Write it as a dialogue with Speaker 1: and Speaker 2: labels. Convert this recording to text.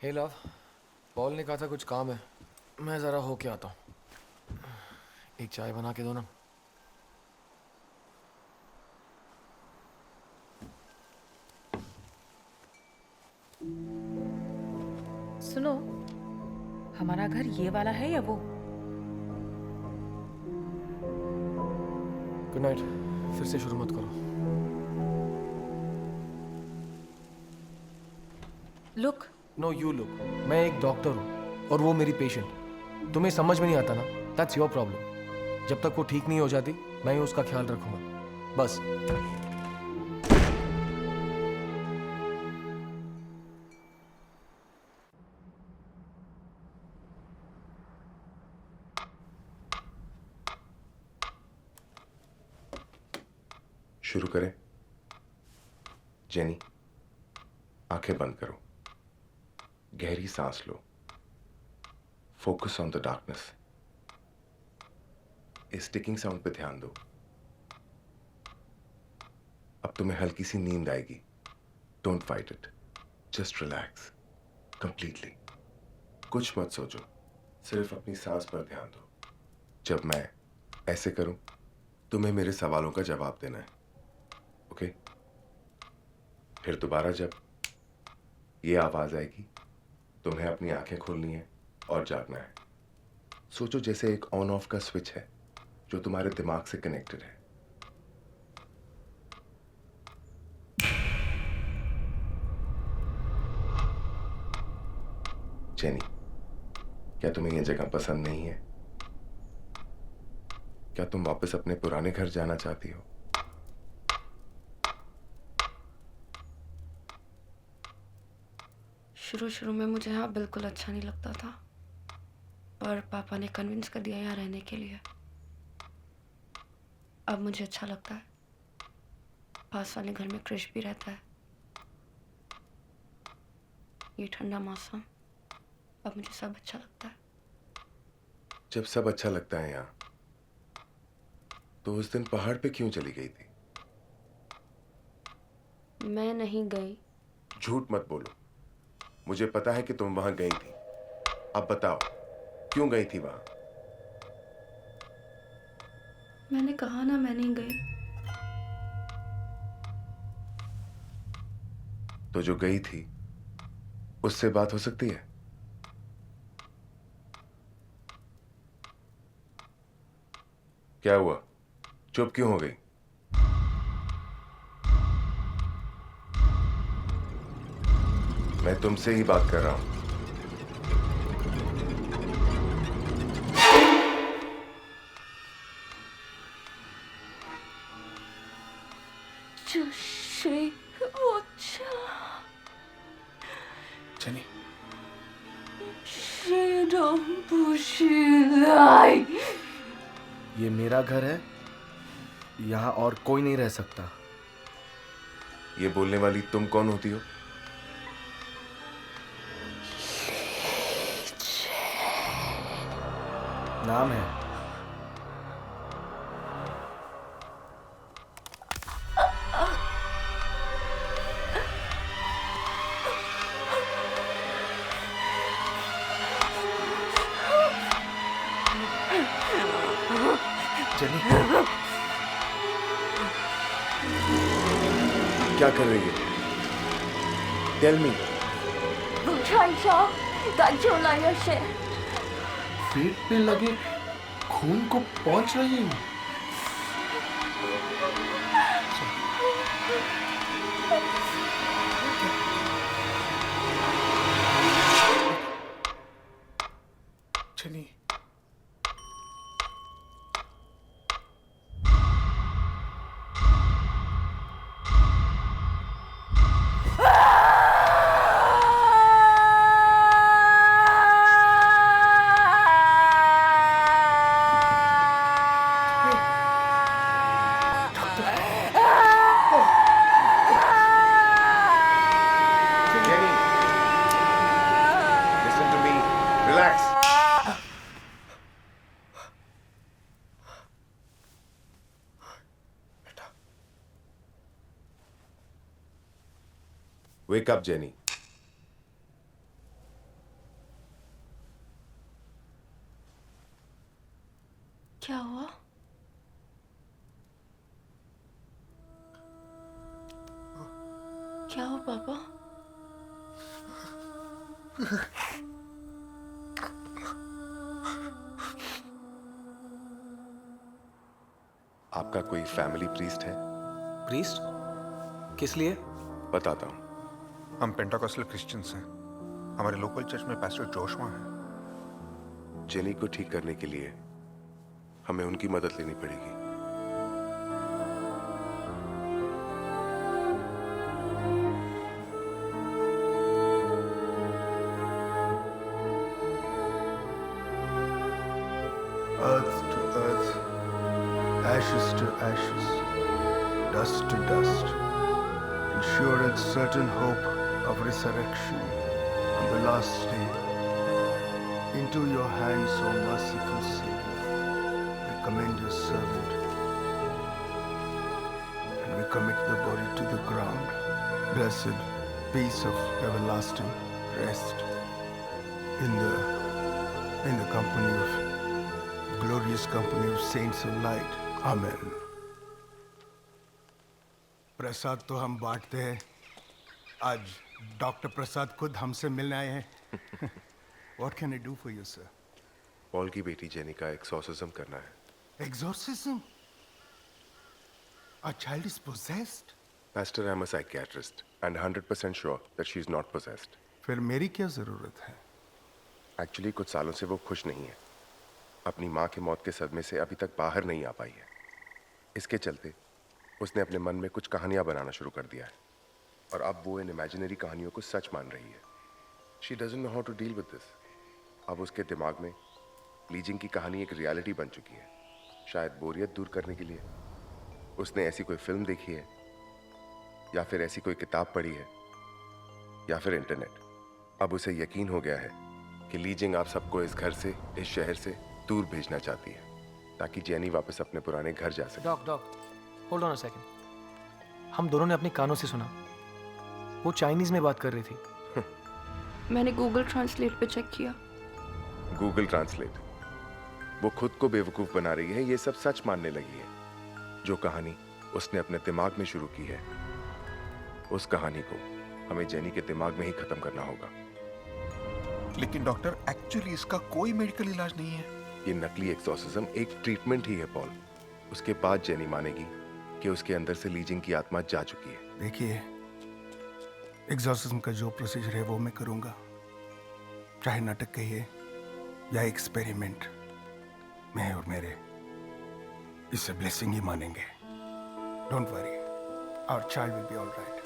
Speaker 1: हे love, Paul ने कहा था कुछ काम है, मैं ज़रा होके आता हूँ। एक चाय बना के दो ना।
Speaker 2: सुनो, हमारा घर ये वाला है या वो?
Speaker 1: Good night. फिर से शुरू मत करो।
Speaker 2: Look,
Speaker 1: no you look. मैं एक डॉक्टर हूँ और वो मेरी पेशेंट। तुम्हें समझ में नहीं आता ना, दैट्स योर प्रॉब्लम। जब तक वो ठीक नहीं हो जाती मैं ही उसका ख्याल रखूंगा, बस।
Speaker 3: शुरू करें। जेनी, आंखें बंद करो, गहरी सांस लो, फोकस ऑन द डार्कनेस। इस टिकिंग साउंड पे ध्यान दो। अब तुम्हें हल्की सी नींद आएगी। Don't fight it, just relax completely. कुछ मत सोचो, सिर्फ अपनी सांस पर ध्यान दो। जब मैं ऐसे करूं, तुम्हें मेरे सवालों का जवाब देना है, ओके? फिर दोबारा जब ये आवाज आएगी, तुम्हें अपनी आंखें खोलनी है और जागना है। सोचो जैसे एक ऑन ऑफ का स्विच है जो तुम्हारे दिमाग से कनेक्टेड है। जेनी, क्या तुम्हें यह जगह पसंद नहीं है? क्या तुम वापस अपने पुराने घर जाना चाहती हो?
Speaker 4: शुरू शुरू में मुझे यहाँ बिल्कुल अच्छा नहीं लगता था, पर पापा ने कन्विंस कर दिया यहाँ रहने के लिए। अब मुझे अच्छा लगता है। पास वाले घर में क्रिश भी रहता है। ये ठंडा मौसम, अब मुझे सब अच्छा लगता है।
Speaker 3: जब सब अच्छा लगता है यहाँ, तो उस दिन पहाड़ पे क्यों चली गई थी?
Speaker 4: मैं नहीं गई।
Speaker 3: झूठ मत बोलो, मुझे पता है कि तुम वहां गई थी। अब बताओ, क्यों गई थी वहां?
Speaker 4: मैंने कहा ना, मैं नहीं गई।
Speaker 3: तो जो गई थी उससे बात हो सकती है? क्या हुआ, चुप क्यों हो गई? मैं तुमसे ही बात कर रहा हूं।
Speaker 1: जेनी, ये मेरा घर है, यहाँ और कोई नहीं रह सकता।
Speaker 3: ये बोलने वाली तुम कौन होती हो?
Speaker 1: नाम है। जेनी,
Speaker 3: क्या कर रही है? Tell me.
Speaker 1: पेट पे लगे खून को पहुंच रही है। Jenny,
Speaker 3: Jenny, listen to me, relax. Wake up Jenny.
Speaker 4: क्या हुआ? क्या हुआ पापा?
Speaker 3: आपका कोई फैमिली प्रीस्ट है?
Speaker 1: प्रीस्ट? किस लिए?
Speaker 3: बताता हूँ।
Speaker 5: हम पेंटाकोस्टल क्रिश्चियंस हैं। हमारे लोकल चर्च में पास्टर जोशुआ हैं।
Speaker 3: जेनी को ठीक करने के लिए हमें उनकी मदद लेनी पड़ेगी।
Speaker 6: Earth to earth, ashes to ashes, dust to dust, sure and certain hope of resurrection on the last day. Into your hands, O merciful Savior, we commend your servant, and we commit the body to the ground. Blessed peace of everlasting rest in the company of glorious company of saints of light. Amen. प्रसाद तो हम बांटते हैं। आज doctor प्रसाद खुद हमसे मिलने आए हैं। What can I do for you, sir?
Speaker 3: Paul की बेटी जेनी का एक्सॉर्सिज्म करना है।
Speaker 6: Exorcism? Our child is possessed?
Speaker 3: Pastor, I'm a psychiatrist and 100% sure that she's not possessed.
Speaker 6: फिर मेरी क्या जरूरत है?
Speaker 3: एक्चुअली कुछ सालों से वो खुश नहीं है। अपनी माँ की मौत के सदमे से अभी तक बाहर नहीं आ पाई है। इसके चलते उसने अपने मन में कुछ कहानियां बनाना शुरू कर दिया है और अब वो इन इमेजिनरी कहानियों को सच मान रही है। She doesn't know how to deal with this. अब उसके दिमाग में लीजिंग की कहानी एक रियलिटी बन चुकी है। शायद बोरियत दूर करने के लिए उसने ऐसी कोई फिल्म देखी है या फिर ऐसी कोई किताब पढ़ी है या फिर इंटरनेट। अब उसे यकीन हो गया है कि लीजिंग आप सबको इस घर से, इस शहर से दूर भेजना चाहती है ताकि जेनी वापस अपने पुराने घर जा सके।
Speaker 1: Doc hold on a second. हम दोनों ने अपने कानों से सुना, वो चाइनीज में बात कर रही थी।
Speaker 4: मैंने गूगल ट्रांसलेट पे चेक किया।
Speaker 3: Google translate? वो खुद को बेवकूफ बना रही है, ये सब सच मानने लगी है। जो कहानी उसने अपने दिमाग में शुरू की है, उस कहानी को हमें जेनी के दिमाग में ही खत्म करना होगा।
Speaker 5: लेकिन डॉक्टर, एक्चुअली इसका कोई मेडिकल इलाज नहीं है।
Speaker 3: ये नकली एक्सॉर्सिज्म एक ट्रीटमेंट ही है पॉल। उसके बाद जेनी मानेगी कि उसके अंदर से लीजिंग की आत्मा जा चुकी है।
Speaker 6: देखिए, एग्जॉर्सिज्म का जो प्रोसीजर है वो मैं करूंगा, चाहे नाटक कहिए या एक्सपेरिमेंट। मैं और मेरे इसे ब्लेसिंग ही मानेंगे। Don't worry, our child will be all right.